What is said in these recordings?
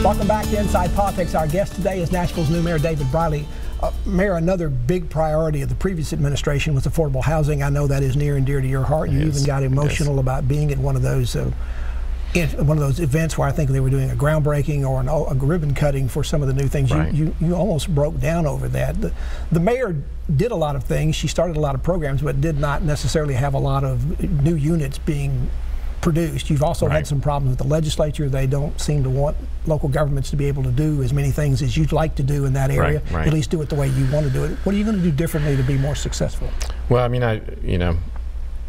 Welcome back to Inside Politics. Our guest today is Nashville's new mayor, David Briley. Mayor, another big priority of the previous administration was affordable housing. I know that is near and dear to your heart. You even got emotional about being at one of those events where I think they were doing a groundbreaking or a ribbon cutting for some of the new things. Right. You almost broke down over that. The mayor did a lot of things. She started a lot of programs, but did not necessarily have a lot of new units being produced. You've also had some problems with the legislature. They don't seem to want local governments to be able to do as many things as you'd like to do in that area. At least do it the way you want to do it. What are you going to do differently to be more successful? Well, I mean,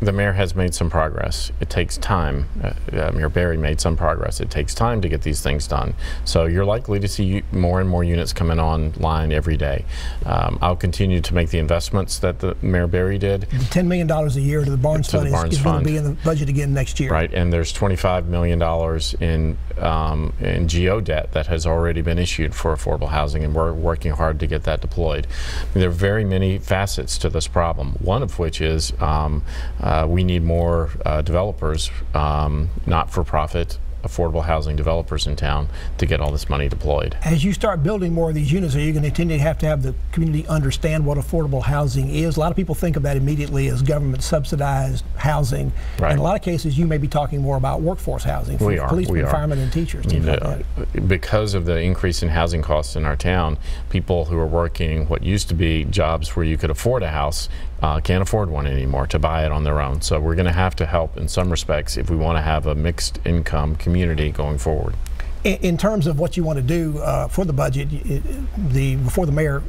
the mayor has made some progress. It takes time. Mayor Barry made some progress. It takes time to get these things done. So you're likely to see more and more units coming online every day. I'll continue to make the investments that the Mayor Barry did. The $10 million a year to the Barnes Fund is going to be in the budget again next year. Right, and there's $25 million in GO debt that has already been issued for affordable housing, and we're working hard to get that deployed. There are very many facets to this problem, one of which is we need more developers, not-for-profit, affordable housing developers in town to get all this money deployed. As you start building more of these units, are you going to continue to have the community understand what affordable housing is? A lot of people think of that immediately as government subsidized housing. Right. In a lot of cases, you may be talking more about workforce housing for policemen, firemen, and teachers. Because of the increase in housing costs in our town, people who are working what used to be jobs where you could afford a house can't afford one anymore to buy it on their own. So we're going to have to help in some respects if we want to have a mixed income community going forward. In terms of what you want to do for the budget, before the Mayor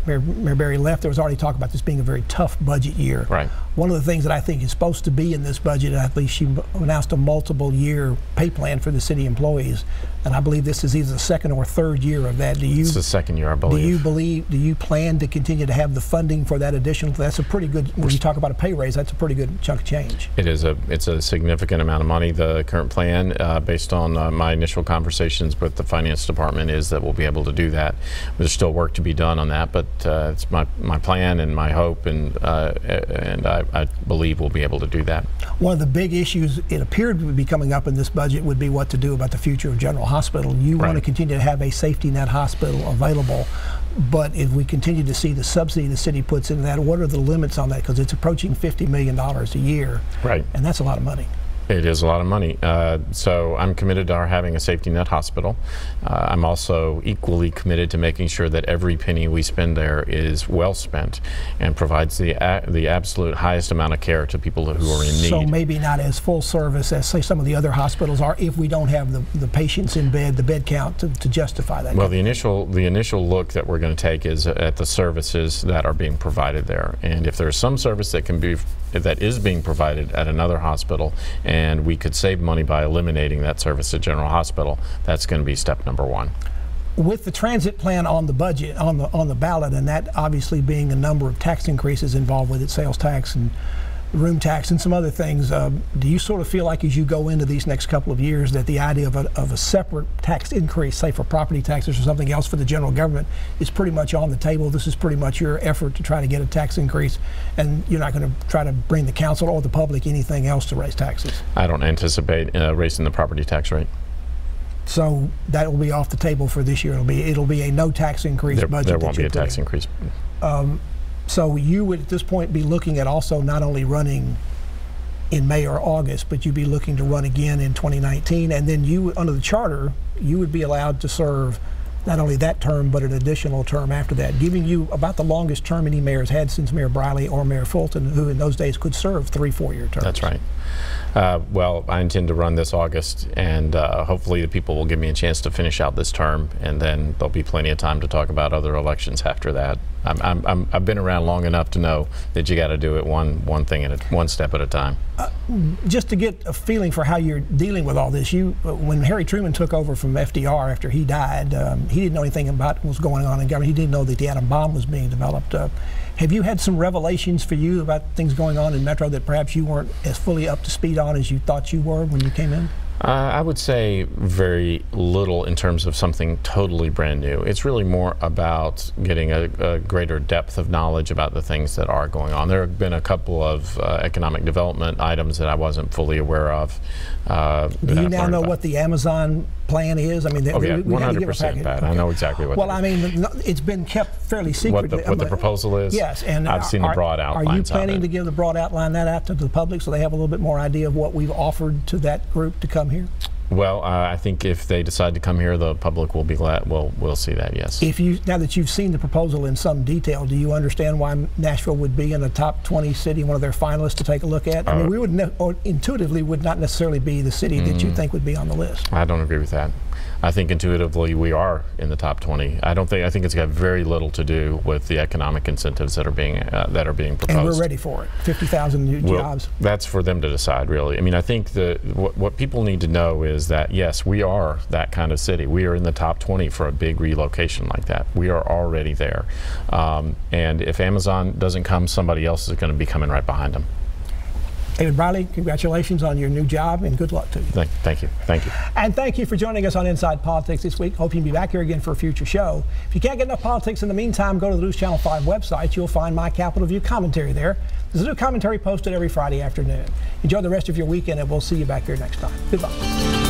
Barry left, there was already talk about this being a very tough budget year. Right. One of the things that I think is supposed to be in this budget, I believe she announced a multiple-year pay plan for the city employees, and I believe this is either the second or third year of that. It's the second year, I believe. Do you plan to continue to have the funding for that additional? That's a pretty good, when you talk about a pay raise, that's a pretty good chunk of change. It's a significant amount of money. The current plan, based on my initial conversations with the finance department, is that we'll be able to do that. There's still work to be done on that, but it's my plan and my hope, and I believe we'll be able to do that. One of the big issues it appeared to be coming up in this budget would be what to do about the future of General Hospital. You want to continue to have a safety net hospital available, but if we continue to see the subsidy the city puts into that, what are the limits on that? Because it's approaching $50 million a year, and that's a lot of money. It is a lot of money. So I'm committed to our having a safety net hospital. I'm also equally committed to making sure that every penny we spend there is well spent and provides the absolute highest amount of care to people who are in need. So maybe not as full service as, say, some of the other hospitals are if we don't have the patients in bed, the bed count to justify that. Well, the initial look that we're going to take is at the services that are being provided there. And if there's some service that is being provided at another hospital, and we could save money by eliminating that service at General Hospital, that's going to be step number one. With the transit plan on the budget, on the ballot, and that obviously being a number of tax increases involved with it, sales tax and room tax and some other things, do you sort of feel like as you go into these next couple of years that the idea of a separate tax increase, say for property taxes or something else for the general government, is pretty much on the table? This is pretty much your effort to try to get a tax increase, and you're not going to try to bring the council or the public anything else to raise taxes? I don't anticipate raising the property tax rate. So that will be off the table for this year. It'll be a no tax increase budget. There won't be a tax increase. So you would at this point be looking at also not only running in May or August, but you'd be looking to run again in 2019, and then you, under the charter, you would be allowed to serve not only that term but an additional term after that, giving you about the longest term any mayor's had since Mayor Briley or Mayor Fulton, who in those days could serve 3 4-year terms. That's right. Well, I intend to run this August, and hopefully the people will give me a chance to finish out this term, and then there'll be plenty of time to talk about other elections after that. I've been around long enough to know that you got to do it one step at a time. Just to get a feeling for how you're dealing with all this, when Harry Truman took over from FDR after he died, he didn't know anything about what was going on in government. He didn't know that the atom bomb was being developed. Have you had some revelations for you about things going on in Metro that perhaps you weren't as fully up to speed on as you thought you were when you came in? I would say very little in terms of something totally brand new. It's really more about getting a greater depth of knowledge about the things that are going on. There have been a couple of economic development items that I wasn't fully aware of. Do you now know what the Amazon plan is? I mean, yeah, 100% Pat. I know exactly what. Well, I mean, it's been kept fairly secret. What the proposal is? Yes, and I've seen the broad outlines. Are you planning to give the broad outline that out to the public so they have a little bit more idea of what we've offered to that group to come here? Well, I think if they decide to come here, the public will be glad. We'll see that. Yes. Now that you've seen the proposal in some detail, do you understand why Nashville would be in a top 20 city, one of their finalists to take a look at? I mean, we would intuitively would not necessarily be the city that you think would be on the list. I don't agree with that. I think intuitively we are in the top 20. I think it's got very little to do with the economic incentives that are being proposed. And we're ready for it. 50,000 new jobs. That's for them to decide, really. I mean, I think what people need to know is that yes, we are that kind of city. We are in the top 20 for a big relocation like that. We are already there. And if Amazon doesn't come, somebody else is going to be coming right behind them. David Briley, congratulations on your new job and good luck to you. Thank you. Thank you. And thank you for joining us on Inside Politics this week. Hope you can be back here again for a future show. If you can't get enough politics in the meantime, go to the News Channel 5 website. You'll find my Capitol View commentary there. There's a new commentary posted every Friday afternoon. Enjoy the rest of your weekend, and we'll see you back here next time. Goodbye.